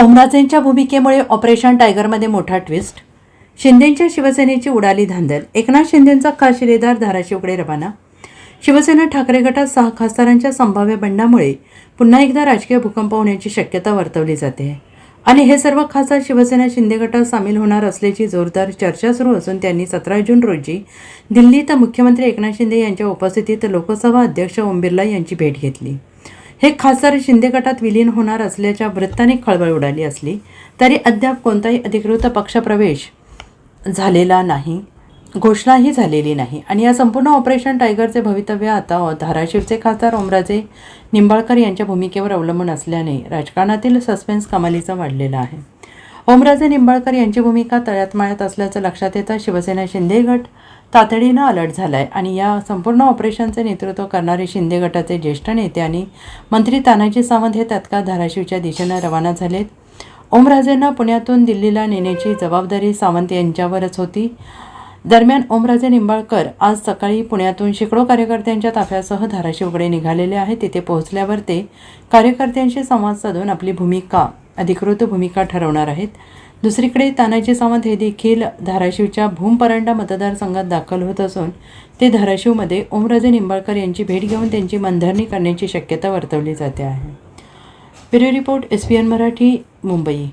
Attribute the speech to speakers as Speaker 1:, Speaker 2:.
Speaker 1: ओमराजेंच्या भूमिकेमुळे ऑपरेशन टायगरमध्ये मोठा ट्विस्ट. शिंदेंच्या शिवसेनेची उडाली धांदल. एकनाथ शिंदेंचा खास शिलेदार धाराशिवकडे रवाना. शिवसेना ठाकरे गटात 6 खासदारांच्या संभाव्य बंडामुळे पुन्हा एकदा राजकीय भूकंप होण्याची शक्यता वर्तवली जाते आणि हे सर्व खासदार शिवसेना शिंदे गटात सामील होणार असल्याची जोरदार चर्चा सुरू असून त्यांनी 17 जून रोजी दिल्लीत मुख्यमंत्री एकनाथ शिंदे यांच्या उपस्थितीत लोकसभा अध्यक्ष ओम बिर्ला यांची भेट घेतली. हे खासदार शिंदे गटात विलीन होणार असल्याच्या वृत्ताने खळबळ उडाली असली तरी अद्याप कोणताही अधिकृत पक्षप्रवेश झालेला नाही, घोषणाही झालेली नाही आणि या संपूर्ण ऑपरेशन टायगरचे भवितव्य आता धाराशिवचे खासदार ओमराजे निंबाळकर यांच्या भूमिकेवर अवलंबून असल्याने राजकारणातील सस्पेन्स कमालीचा वाढलेला आहे. ओमराजे निंबाळकर यांची भूमिका तळ्यात माळ्यात असल्याचं लक्षात येतं शिवसेना शिंदे गट तातडीनं अलर्ट झालाय आणि या संपूर्ण ऑपरेशनचे नेतृत्व करणारे शिंदे गटाचे ज्येष्ठ नेते आणि मंत्री तानाजी सावंत हे तत्काळ धाराशिवच्या दिशेनं रवाना झालेत. ओमराजेंना पुण्यातून दिल्लीला नेण्याची जबाबदारी सावंत यांच्यावरच होती. दरम्यान ओमराजे निंबाळकर आज सकाळी पुण्यातून शेकडो कार्यकर्त्यांच्या ताफ्यासह धाराशिवकडे निघालेले आहेत. तिथे पोहोचल्यावर ते कार्यकर्त्यांशी संवाद साधून आपली अधिकृत भूमिका ठरवणार आहेत. दुसरीकडे तानाजी सावंत हे देखील धाराशिवच्या भूमपरांडा मतदारसंघात दाखल होत असून ते धाराशिवमध्ये ओमराजे निंबाळकर यांची भेट घेऊन त्यांची मनधरणी करण्याची शक्यता वर्तवली जाते आहे. Bureau report SBN Marathi, Mumbai.